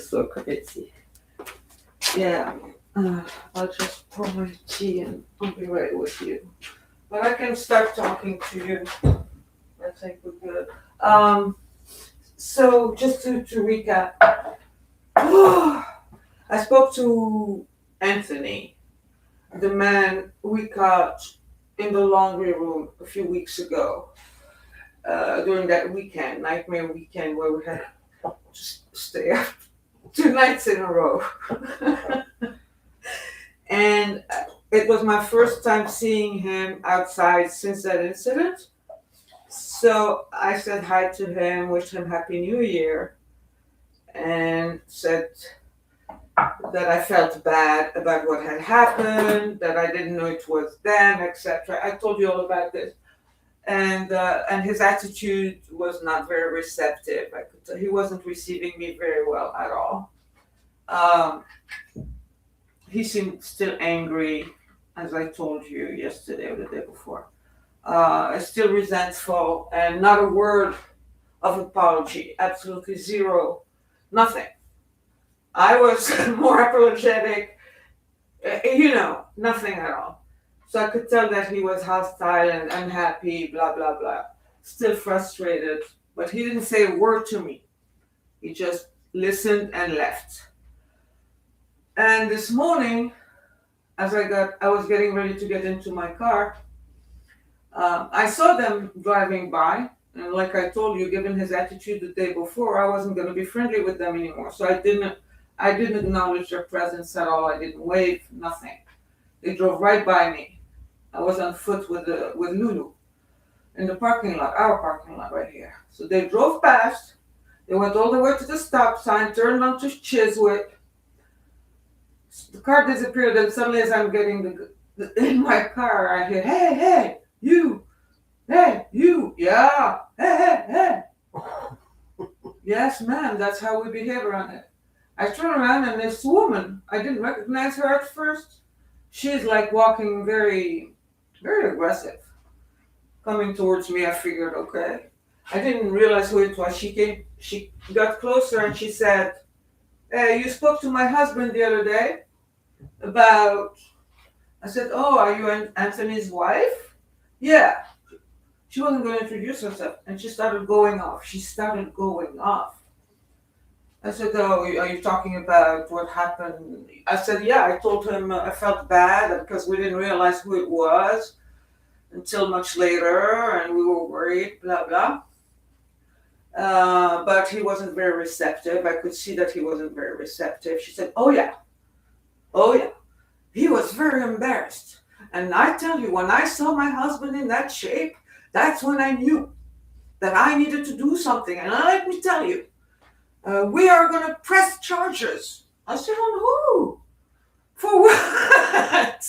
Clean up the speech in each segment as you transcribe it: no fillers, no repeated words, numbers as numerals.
So crazy. Yeah. I'll just pour my tea and I'll be right with you. But I can start talking to you. I think we're good. So just to recap, I spoke to Anthony, the man we caught in the laundry room a few weeks ago, during that weekend, nightmare weekend, where we had to stay up 2 nights in a row. And it was my first time seeing him outside since that incident. So I said hi to him, wished him Happy New Year, and said that I felt bad about what had happened, that I didn't know it was them, etc. I told you all about this. And his attitude was not very receptive. I could tell he wasn't receiving me very well at all. Um, he seemed still angry, as I told you yesterday or the day before. Still resentful, and not a word of apology. Absolutely zero, nothing. I was more apologetic, nothing at all. So I could tell that he was hostile and unhappy, blah, blah, blah. Still frustrated, but he didn't say a word to me. He just listened and left. And this morning, as I was getting ready to get into my car, I saw them driving by. And like I told you, given his attitude the day before, I wasn't going to be friendly with them anymore. So I didn't acknowledge their presence at all. I didn't wave, nothing. They drove right by me. I was on foot with Lulu in the parking lot, our parking lot right here. So they drove past. They went all the way to the stop sign, turned onto Chiswick. The car disappeared, and suddenly, as I'm getting in my car, I hear, "Hey, you! Hey, you! Yeah! Hey!" Yes, ma'am. That's how we behave around it. I turn around, and this woman, I didn't recognize her at first. She's like walking very, very aggressive, coming towards me. I figured, okay. I didn't realize who it was. She got closer and she said, "Hey, you spoke to my husband the other day about," I said, "Oh, are you Anthony's wife?" "Yeah." She wasn't going to introduce herself, and she started going off. I said, "Oh, are you talking about what happened?" I said, "Yeah." I told him I felt bad because we didn't realize who it was until much later, and we were worried, blah, blah. But he wasn't very receptive. I could see that he wasn't very receptive. She said, "Oh, yeah. Oh, yeah. He was very embarrassed. And I tell you, when I saw my husband in that shape, that's when I knew that I needed to do something. And let me tell you, we are going to press charges." I said, "On who? For what?"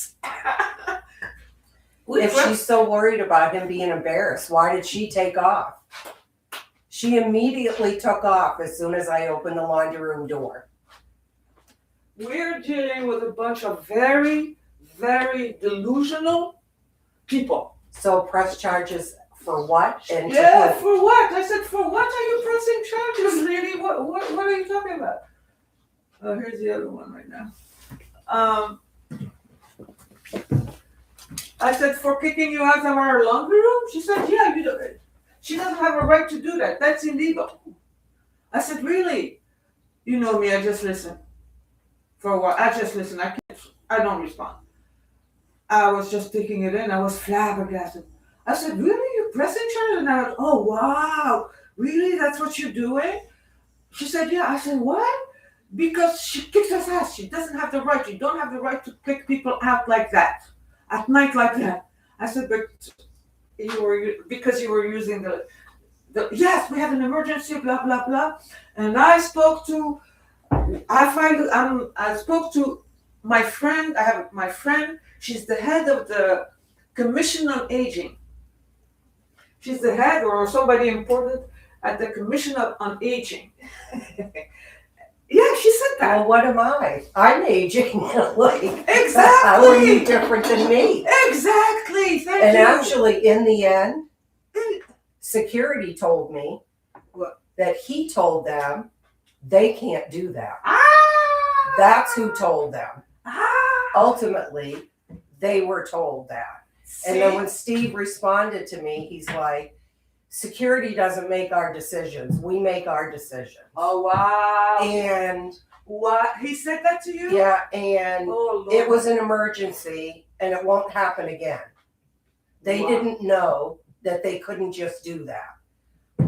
If she's so worried about him being embarrassed, why did she take off? She immediately took off as soon as I opened the laundry room door. We're dealing with a bunch of very, very delusional people. So press charges for what? And yeah, for what? I said, for what are you pressing charges, lady? What are you talking about? Oh, here's the other one right now. I said, "For kicking you out of our laundry room?" She said, "Yeah, you do it. She doesn't have a right to do that. That's illegal." I said, "Really?" You know me, I just listen. For a while, I just listen. I don't respond. I was just taking it in. I was flabbergasted. I said, "Really? You're pressing charges?" And I went, "Oh, wow. Really? That's what you're doing?" She said, "Yeah." I said, "What?" "Because she kicked us ass. She doesn't have the right. You don't have the right to kick people out like that. At night like that." I said, "But because you were using the yes, we have an emergency, blah, blah, blah." And I spoke to my friend. I have my friend. She's the head of the Commission on Aging. She's the head or somebody important at the Commission on Aging. Yeah, she said that. Well, what am I? I'm aging. Exactly. How are you different than me? Exactly. Thank you. And actually, in the end, security told me what? That he told them They can't do that. Ah! That's who told them. Ah! Ultimately, they were told that. See? And then when Steve responded to me, he's like, security doesn't make our decisions. We make our decisions. Oh, wow. And What? He said that to you? yeah, and Oh, Lord. it was an emergency and it won't happen again. They Wow. didn't know that they couldn't just do that.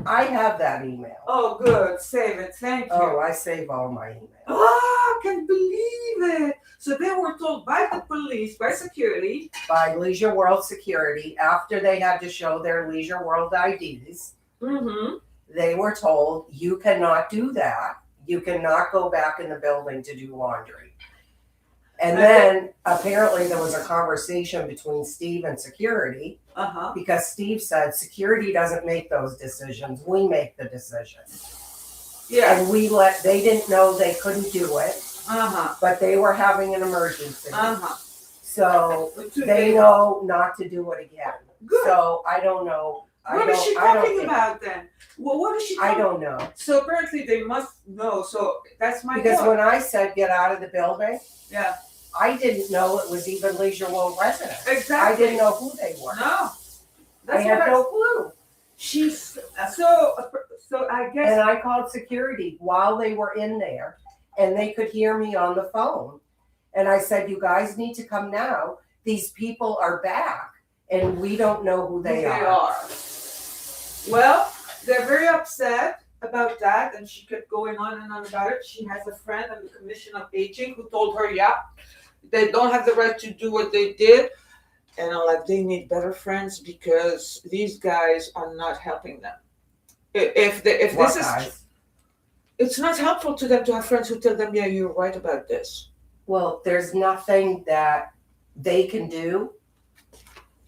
I have that email. Oh, good. Save it. Thank you. Oh, I save all my emails. Oh, I can't believe it. So they were told by the police, by security. By Leisure World Security, after they had to show their Leisure World IDs, Mm-hmm. they were told, you cannot do that. You cannot go back in the building to do laundry. And then apparently there was a conversation between Steve and security Uh-huh. because Steve said, security doesn't make those decisions. We make the decisions. Yeah. And they didn't know they couldn't do it, Uh-huh. but they were having an emergency. Uh-huh. So But they know not to do it again. Good. So I don't know. What is she talking about then? Well, what is she talking I don't know. So apparently they must know. So that's my Because point. when I said get out of the building, Yeah. I didn't know it was even Leisure World residents. Exactly. I didn't know who they were. No. I had no clue. She's so I guess. And I called security while they were in there, and they could hear me on the phone. And I said, you guys need to come now. These people are back, and we don't know who they are. Well, they're very upset about that, and she kept going on and on about it. She has a friend on the Commission of Aging who told her, yeah, they don't have the right to do what they did. And I'm like, they need better friends because these guys are not helping them. If What this is, guys? it's not helpful to them to have friends who tell them, yeah, you're right about this. Well, there's nothing that they can do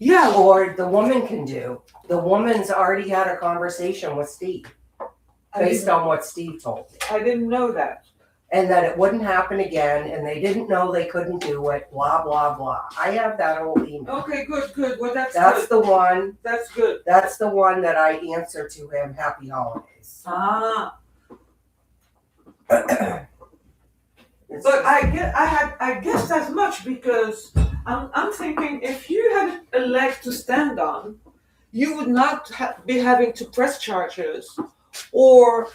Yeah. or the woman can do. The woman's already had a conversation with Steve based on what Steve told me. I didn't know that. And that it wouldn't happen again, and they didn't know they couldn't do it, blah, blah, blah. I have that whole email. Okay, good. Well, that's That's good. the one. That's good. That's the one that I answer to him, happy holidays. Ah. It's But just- I guessed as much because I'm thinking if you had a leg to stand on, you would not be having to press charges or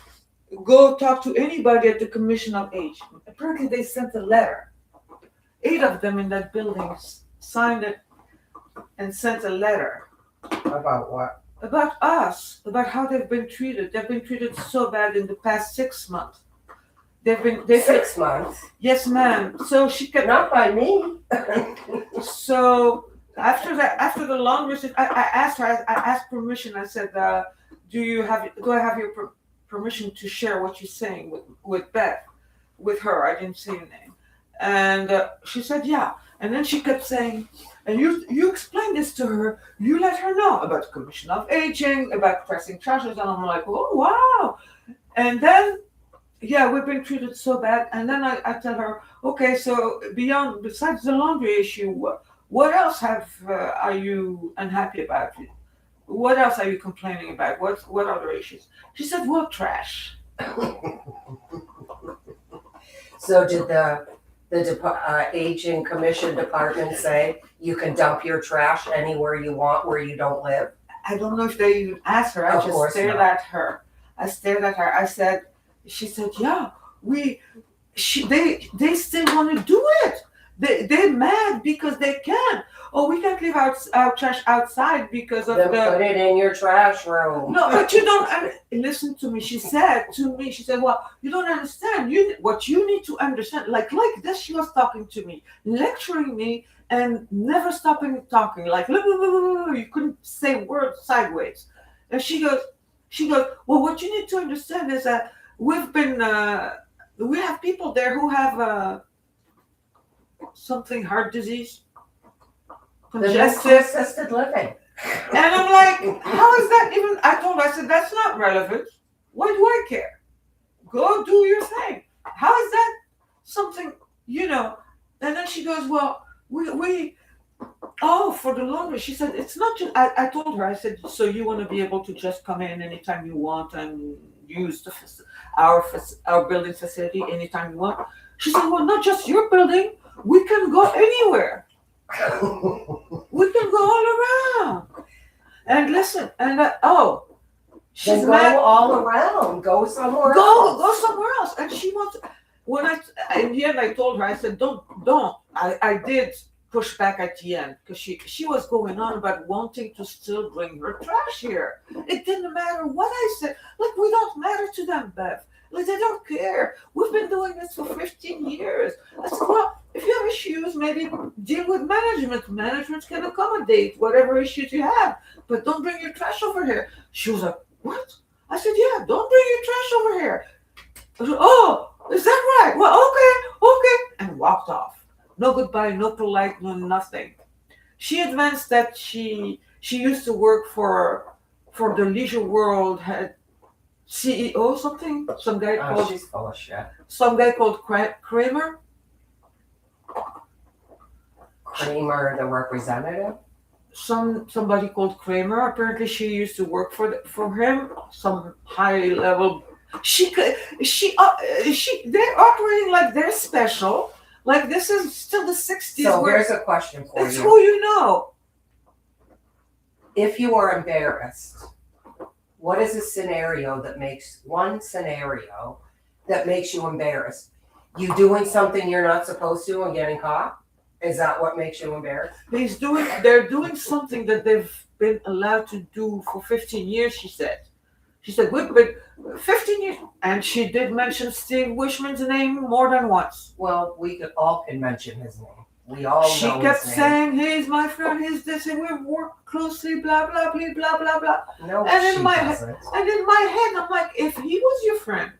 go talk to anybody at the Commission of Aging. Apparently, they sent a letter. 8 of them in that building signed it and sent a letter About what? about us, about how they've been treated. They've been treated so bad in the past 6 months. They 6 months. Yes, ma'am. So she kept. Not by me. So after the long visit, I asked her. I asked permission. I said, do I have your permission to share what you're saying with Bev, with her? I didn't say your name, and she said, yeah. And then she kept saying, and you explained this to her. You let her know about the Commission of Aging, about pressing charges, and I'm like, oh wow. And then. Yeah, we've been treated so bad. And then I tell her, okay, so besides the laundry issue, what else are you unhappy about? What else are you complaining about? What other issues? She said, well, trash. So did the Aging Commission department say you can dump your trash anywhere you want where you don't live? I don't know if they even asked her. I Of just course stared not. at her. I said, she said, yeah, they still want to do it. They're mad because they can't. Oh, we can't leave our trash outside because of Then put it in your trash room. No, but you don't listen to me. She said, well, you don't understand. What you need to understand, like this, she was talking to me, lecturing me, and never stopping talking. Like, you couldn't say words sideways. And she goes, well, what you need to understand is that we have people there who have something, heart disease, congestive. Assisted living. And I'm like, how is that even? I told her, I said, that's not relevant. Why do I care? Go do your thing. How is that something, And then she goes, well, for the laundry. She said, it's not just, I told her, I said, so you want to be able to just come in anytime you want and use our building facility anytime you want. She said, well, not just your building. We can go anywhere. We can go all around. And listen, and she's Then go mad. all around. Go somewhere Go else. somewhere else. And she wants. When in the end, I told her, I said, don't. I did push back at the end because she was going on about wanting to still bring her trash here. It didn't matter what I said. Like, we don't matter to them, Bev. Like, they don't care. We've been doing this for 15 years. I said, well, if you have issues, maybe deal with management. Management can accommodate whatever issues you have, but don't bring your trash over here. She was like, what? I said, yeah, don't bring your trash over here. I said, oh, is that right? Well, okay. And walked off. No goodbye, no polite, no nothing. She advanced that she used to work for the leisure world, had CEO something, some guy called She's full of shit. Kramer. Kramer, the representative. Somebody called Kramer. Apparently, she used to work for him. Some high level. They're operating like they're special. Like this is still the 60s. So here's a question for it's you. who you know. If you are embarrassed, what is a scenario that makes you embarrassed? You doing something you're not supposed to and getting caught? Is that what makes you embarrassed? They're doing something that they've been allowed to do for 15 years, she said. She said, but 15 years. And she did mention Steve Wishman's name more than once. Well, we all can mention his name. We all know his name. She kept saying, he's my friend, he's this, and we work closely, blah, blah, blah, blah, blah, blah. No, and she in my doesn't. And in my head, I'm like, if he was your friend,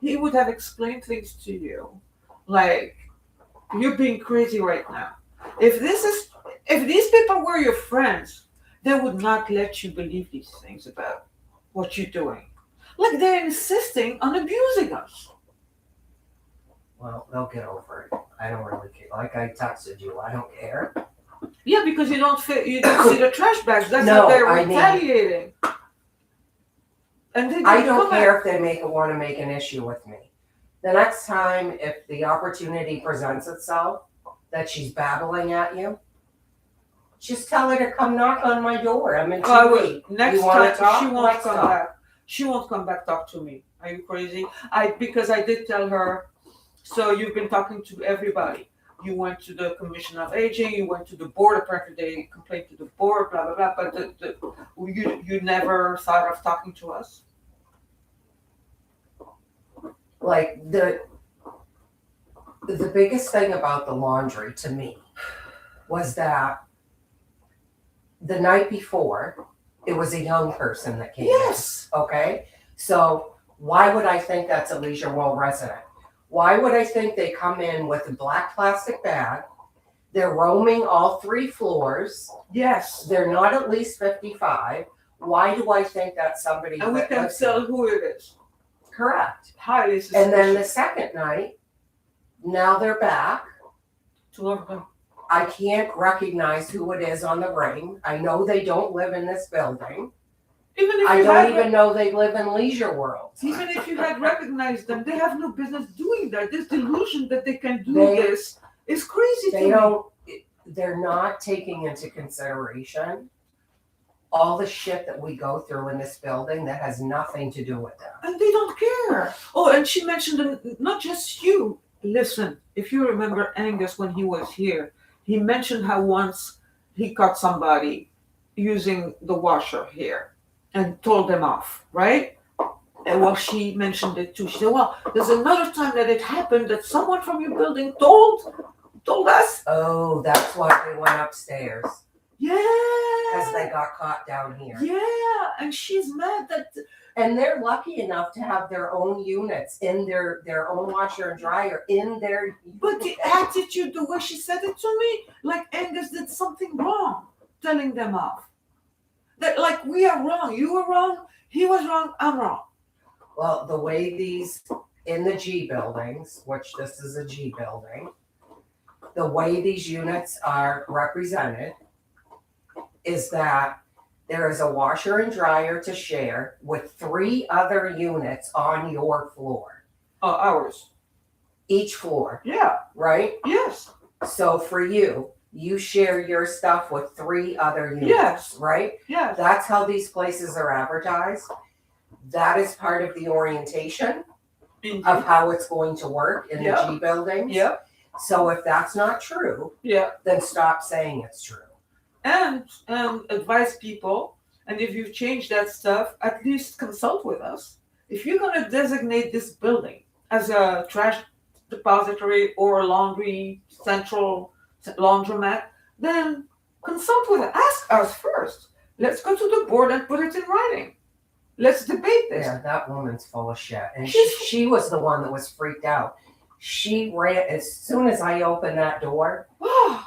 he would have explained things to you. Like, you're being crazy right now. If these people were your friends, they would not let you believe these things about what you're doing. Like, they're insisting on abusing us. Well, they'll get over it. I don't really care. Like I texted you, I don't care. Yeah, because you don't see the trash bags. That's No, how they're I mean- retaliating. And they I don't care if they want to make an issue with me. The next time, if the opportunity presents itself that she's babbling at you, just tell her to come knock on my door. I'm in TV. Next You wanna time talk? she won't Let's come talk. back. She won't come back talk to me. Are you crazy? Because I did tell her. So you've been talking to everybody. You went to the Commission of Aging. You went to the board. Apparently, they complained to the board. Blah blah blah. But you never thought of talking to us. Like the biggest thing about the laundry to me was that the night before, it was a young person that came Yes. in. Okay? So why would I think that's a Leisure World resident? Why would I think they come in with a black plastic bag? They're roaming all 3 floors. Yes. They're not at least 55. Why do I think that's somebody And we that can lives tell here? who it is. Correct. Highly suspicious. And then the second night, now they're back. 2 of them. I can't recognize who it is on the ring. I know they don't live in this building. Even if I you don't had even know they live in Leisure World. Even if you had recognized them, they have no business doing that. This delusion that they can do They- this is crazy to They me. don't, they're not taking into consideration all the shit that we go through in this building that has nothing to do with them. And they don't care. Oh, and she mentioned not just you. Listen, if you remember Angus when he was here, he mentioned how once he caught somebody using the washer here and told them off, right? And well, she mentioned it too. She said, well, there's another time that it happened that someone from your building told us. Oh, that's why they went upstairs. Because they Yeah. got caught down here. Yeah. And she's mad that And they're lucky enough to have their own units in their own washer and dryer in their. but the attitude, the way she said it to me, like Angus did something wrong, telling them off. That like we are wrong, you were wrong, he was wrong, I'm wrong. Well, the way these in the G buildings, which this is a G building, the way these units are represented is that There is a washer and dryer to share with 3 other units on your floor, Oh, ours. each floor, Yeah. right? Yes. So for you, you share your stuff with 3 other units, Yes. right? Yes. That's how these places are advertised. That is part of the orientation Indeed. of how it's going to work in Yeah. the G buildings. Yeah. So if that's not true, Yeah. then stop saying it's true. And advise people. And if you've changed that stuff, at least consult with us. If you're going to designate this building as a trash depository or a laundry central laundromat, then consult with us. Ask us first. Let's go to the board and put it in writing. Let's debate this. Yeah, that woman's full of shit. And She's- she was the one that was freaked out. She ran, as soon as I opened that door,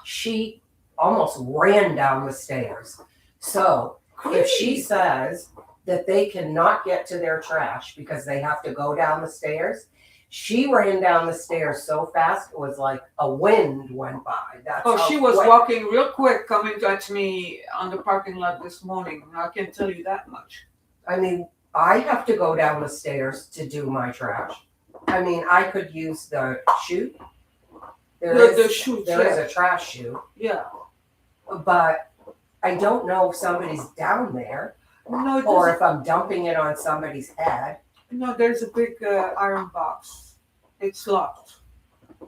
she almost ran down the stairs. So if she says that they cannot get to their trash because they have to go down the stairs, she ran down the stairs so fast it was like a wind went by. That's Oh, how she was quick. walking real quick coming at me on the parking lot this morning. I can tell you that much. I mean, I have to go down the stairs to do my trash. I mean, I could use the chute. The chute, There is yeah. a trash chute, Yeah. but I don't know if somebody's down there No, or if I'm dumping it on somebody's head. no, there's a big iron box. It's locked.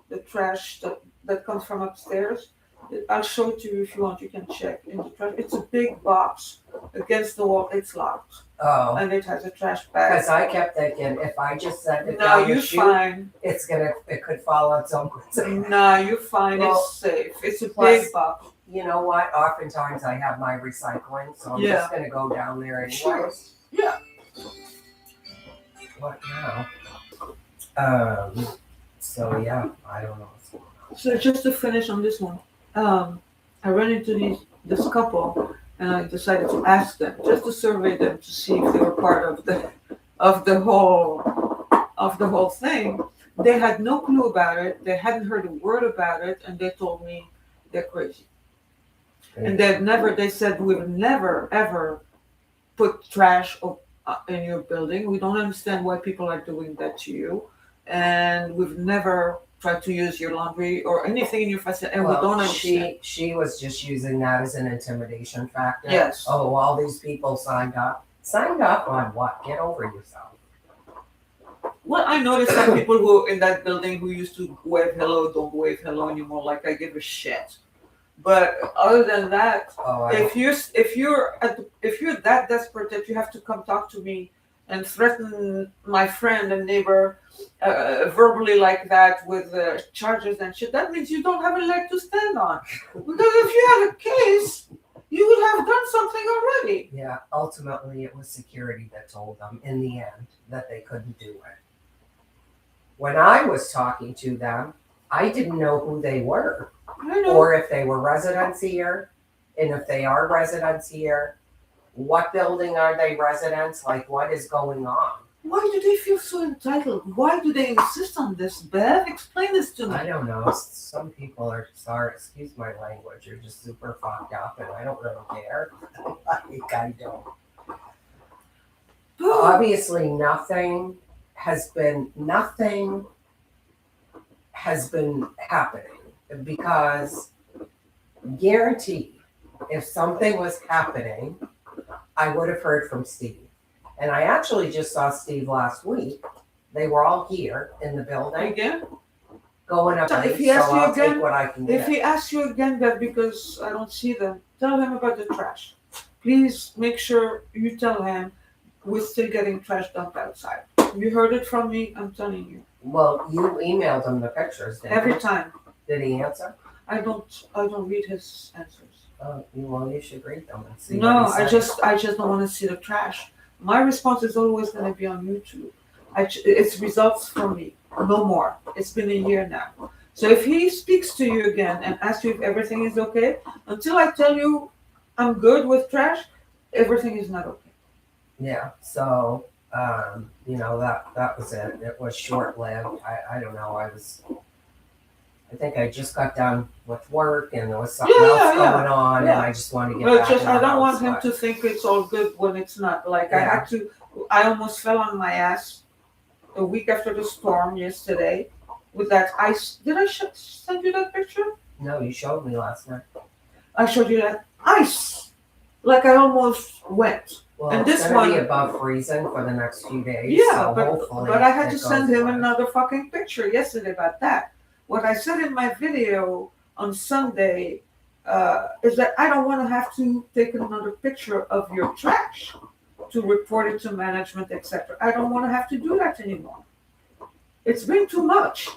The trash that comes from upstairs. I'll show it to you if you want. You can check in the trash. It's a big box against the wall. It's locked, Oh, and it has a trash bag. because I kept thinking if I just set it No, down the you're chute, fine. it could fall on someone's head. No, you're fine. Well, it's safe. It's a plus- big box. You know what? Oftentimes I have my recycling, so I'm Yeah. just gonna go down there anyways. Sure. Yeah. What now? So yeah, I don't know what's going on. So just to finish on this one, I ran into this couple, and I decided to ask them just to survey them to see if they were part of the whole thing. They had no clue about it. They hadn't heard a word about it, and they told me they're crazy. And they said we've never ever put trash in your building. We don't understand why people are doing that to you, and we've never tried to use your laundry or anything in your facility, and we don't understand. She was just using that as an intimidation factor. Yes. Oh, all these people signed up. Signed up on what? Get over yourself. Well, I noticed some people who in that building who used to wave hello don't wave hello anymore. Like I give a shit. But other than that, if you're that desperate that you have to come talk to me and threaten my friend and neighbor verbally like that with charges and shit, that means you don't have a leg to stand on. Because if you had a case, you would have done something already. Yeah, ultimately it was security that told them in the end that they couldn't do it. When I was talking to them, I didn't know who they were. I know. Or if they were residents here, and if they are residents here, what building are they residents? Like, what is going on? Why do they feel so entitled? Why do they insist on this, Bev? Explain this to me. I don't know. Some people are, sorry, excuse my language, are just super fucked up, and I don't really care. Like, I don't. Obviously, nothing has been happening. Because guaranteed, if something was happening, I would have heard from Steve. And I actually just saw Steve last week. They were all here in the building, Again? going up. So if he so asks you I'll again- take what I can If get. he asks you again, Bev, because I don't see them, tell him about the trash. Please make sure you tell him we're still getting trash dumped outside. You heard it from me, I'm telling you. Well, you emailed him the pictures, didn't Every you? time. Did he answer? I don't read his answers. Oh, well, you should read them and see. No, what he I said. just don't want to see the trash. My response is always going to be on YouTube. It's results from me, no more. It's been a year now. So if he speaks to you again and asks you if everything is okay, until I tell you I'm good with trash, everything is not okay. Yeah. So, that was it. It was short lived. I don't know. I think I just got done with work and there was something Yeah, else yeah, going on, yeah. and I just wanted to get But back just in the I don't want house, him but- to think it's all good when it's not. Like I Yeah. had to. I almost fell on my ass a week after the storm yesterday with that ice. Did I send you that picture? No, you showed me last night. I showed you that ice. Like I almost went. Well, And it's this gonna be one- above freezing for the next few days. Yeah, so but hopefully I had it to goes send him away. another fucking picture yesterday about that. What I said in my video on Sunday is that I don't want to have to take another picture of your trash to report it to management, etc. I don't want to have to do that anymore. It's been too much.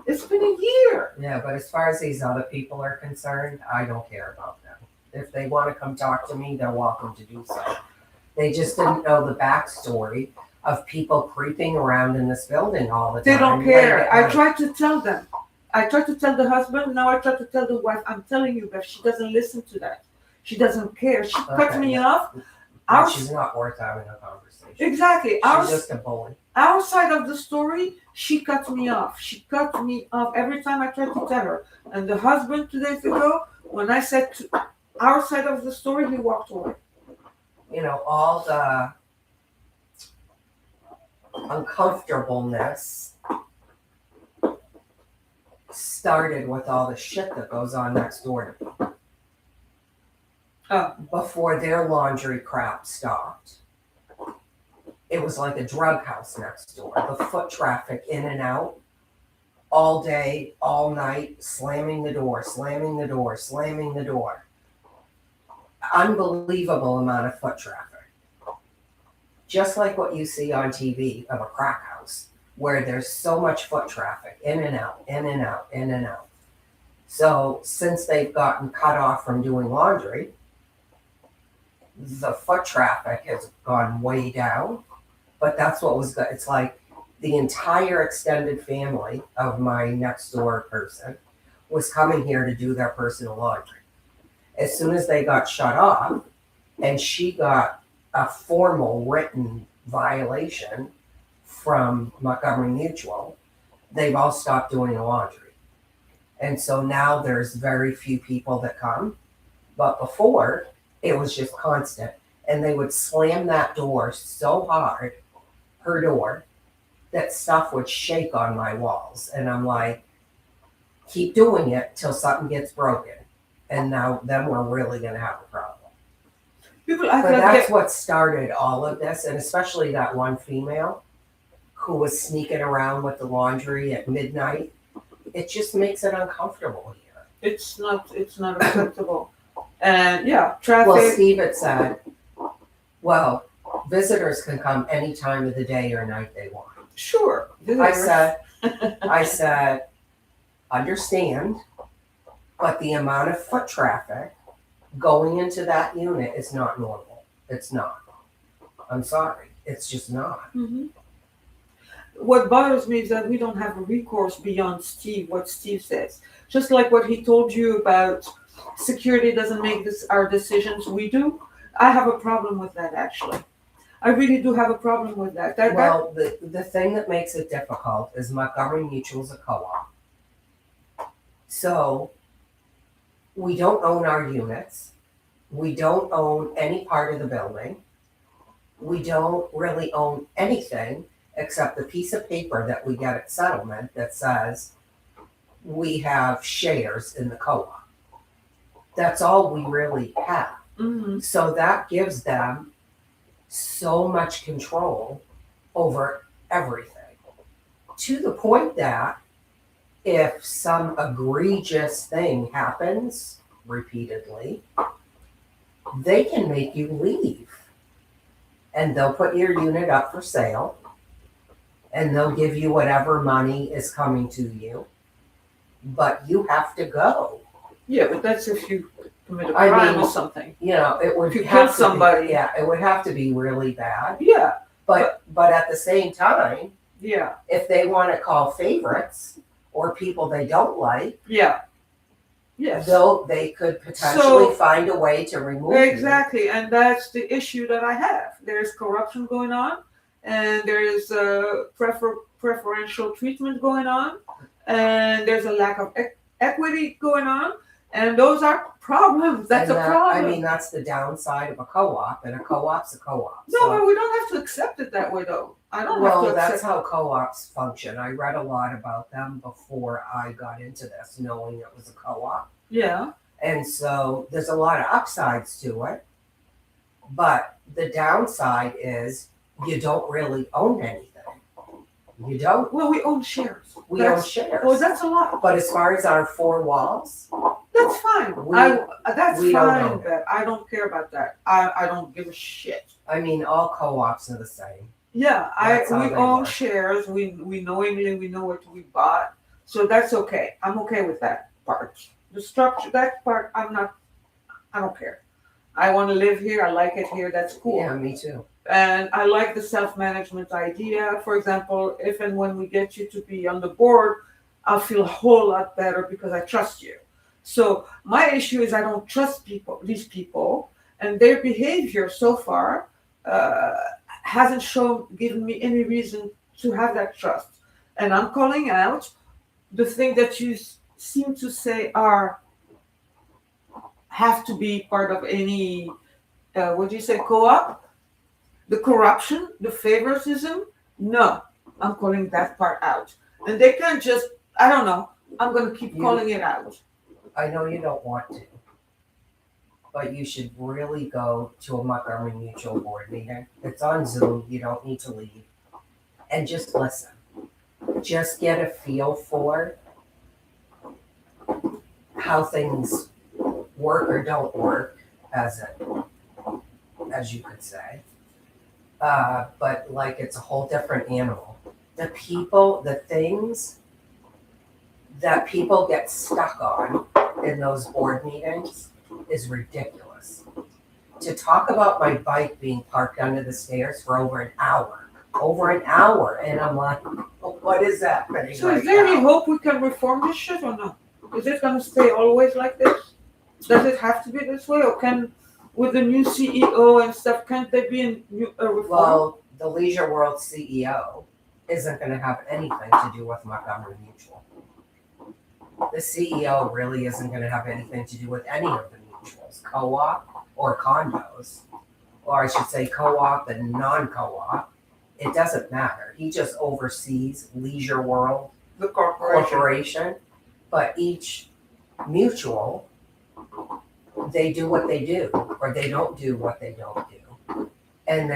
It's been a year. Yeah, but as far as these other people are concerned, I don't care about them. If they want to come talk to me, they're welcome to do so. They just didn't know the backstory of people creeping around in this building all the time. They don't late care. at I night. tried to tell them. I tried to tell the husband. Now I try to tell the wife. I'm telling you, Beth, she doesn't listen to that. She doesn't care. She cut Okay. me off. But Our, she's not worth having a conversation. exactly. She's just a bully. Our side of the story, she cut me off. She cut me off every time I tried to tell her. And the husband 2 days ago, when I said to our side of the story, he walked away. You know, all the uncomfortableness started with all the shit that goes on next door to me. Oh. Before their laundry crap stopped. It was like a drug house next door. The foot traffic in and out all day, all night, slamming the door, slamming the door, slamming the door. Unbelievable amount of foot traffic. Just like what you see on TV of a crack house, where there's so much foot traffic, in and out, in and out, in and out. So since they've gotten cut off from doing laundry, the foot traffic has gone way down. But that's what was good. It's like the entire extended family of my next door person was coming here to do their personal laundry. As soon as they got shut off, and she got a formal written violation from Montgomery Mutual, they've all stopped doing the laundry. And so now there's very few people that come. But before, it was just constant. And they would slam that door so hard, her door, that stuff would shake on my walls. And I'm like, keep doing it till something gets broken. And now then we're really going to have a problem. People act But like that's they- what started all of this, and especially that one female who was sneaking around with the laundry at midnight. It just makes it uncomfortable here. it's not acceptable. And yeah, traffic. Well, Steve had said, well, visitors can come any time of the day or night they want. Sure. I said, understand, but the amount of foot traffic going into that unit is not normal. It's not. I'm sorry. It's just not. Mhm. What bothers me is that we don't have a recourse beyond Steve, what Steve says. Just like what he told you about security doesn't make our decisions, we do. I have a problem with that, actually. I really do have a problem with that. Well, the thing that makes it difficult is Montgomery Mutual's a co-op. So we don't own our units. We don't own any part of the building. We don't really own anything except the piece of paper that we get at settlement that says we have shares in the co-op. That's all we really have. Mhm. So that gives them so much control over everything, to the point that if some egregious thing happens repeatedly, they can make you leave. And they'll put your unit up for sale, and they'll give you whatever money is coming to you, but you have to go. Yeah, but that's if you commit a I crime mean, or something. You know, it would If you have kill to somebody. Be, yeah, it would have to be really bad. Yeah, But at the same time, yeah, if they want to call favorites or people they don't like, yeah. Yes. though they could potentially So- find a way to remove you. Exactly, and that's the issue that I have. There's corruption going on, and there is preferential treatment going on, and there's a lack of equity going on, and those are problems. That's And a problem. I mean, that's the downside of a co-op, and a co-op's a co-op. No, but we don't have to accept it that way, though. I don't have to Well, accept that's how co-ops function. I read a lot about them before I got into this, knowing it was a co-op. Yeah. And so there's a lot of upsides to it. But the downside is you don't really own anything. You don't. Well, we own shares. We own shares. Well, that's a lot. But as far as our four walls, That's fine. That's we don't fine, own it. Bev. I don't care about that. I don't give a shit. I mean, all co-ops are the same. Yeah, That's how we they own work. shares. We knowingly we know what we bought, so that's okay. I'm okay with that part. The structure, that part, I'm not. I don't care. I want to live here. I like it here. That's cool. Yeah, me too. And I like the self-management idea. For example, if and when we get you to be on the board, I'll feel a whole lot better because I trust you. So my issue is I don't trust these people, and their behavior so far hasn't given me any reason to have that trust. And I'm calling out the thing that you seem to say have to be part of any what do you say, co-op? The corruption, the favoritism, no, I'm calling that part out. And they can't just, I don't know, I'm going to keep calling it out. I know you don't want to, but you should really go to a Montgomery Mutual board meeting. It's on Zoom, you don't need to leave, and just listen. Just get a feel for how things work or don't work, as you could say. But like it's a whole different animal. The things that people get stuck on in those board meetings is ridiculous. To talk about my bike being parked under the stairs for over an hour, and I'm like, what is happening? So is there any hope we can reform this shit or not? Is it going to stay always like this? Does it have to be this way, or can, with the new CEO and stuff, can't there be a reform? Well, the Leisure World CEO isn't going to have anything to do with Montgomery Mutual. The CEO really isn't going to have anything to do with any of the mutuals, co-op or condos, or I should say co-op and non-co-op. It doesn't matter. He just oversees Leisure World, The corporation. But each mutual, they do what they do, or they don't do what they don't do. And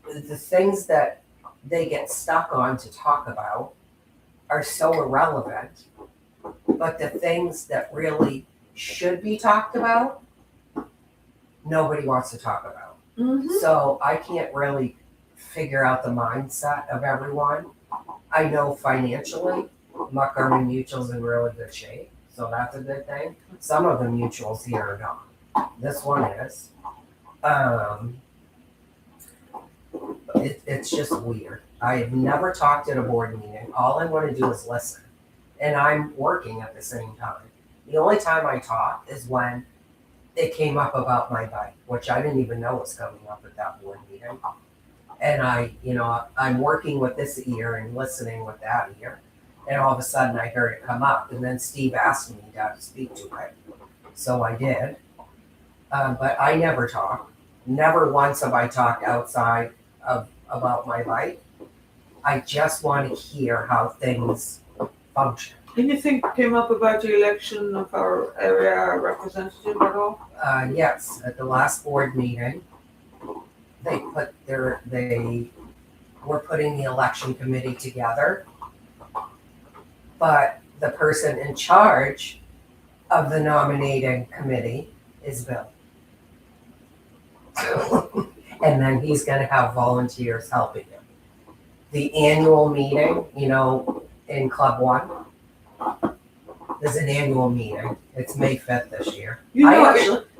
the things that they get stuck on to talk about are so irrelevant, but the things that really should be talked about, nobody wants to talk about. Mm-hmm. So I can't really figure out the mindset of everyone. I know financially, Montgomery Mutual's in really good shape, so that's a good thing. Some of the mutuals here are not. This one is. It's just weird. I have never talked at a board meeting. All I want to do is listen. And I'm working at the same time. The only time I talk is when it came up about my bike, which I didn't even know was coming up at that board meeting. And I'm working with this ear and listening with that ear. And all of a sudden I heard it come up. And then Steve asked me to speak to it. So I did. But I never talk. Never once have I talked outside about my bike. I just want to hear how things function. Anything came up about the election of our area representative at all? Yes, at the last board meeting, they were putting the election committee together, but the person in charge of the nominating committee is Bill. And then he's going to have volunteers helping him. The annual meeting, in Club 1, there's an annual meeting. It's May 5th this year.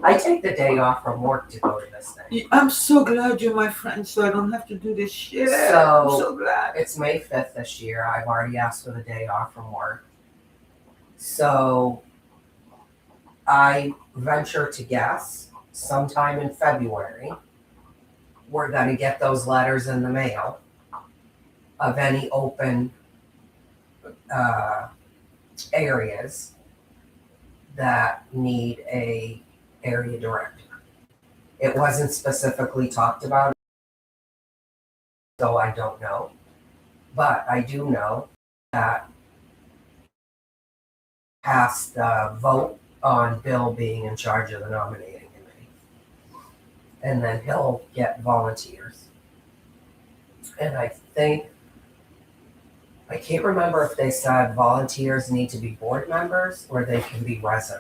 I take the day off from work to go to this thing. I'm so glad you're my friend, so I don't have to do this shit. So, I'm so glad. It's May 5th this year. I've already asked for the day off from work. So I venture to guess sometime in February, we're going to get those letters in the mail of any open areas that need a area director. It wasn't specifically talked about, so I don't know. But I do know that passed the vote on Bill being in charge of the nominating committee. And then he'll get volunteers. And I can't remember if they said volunteers need to be board members or they can be residents.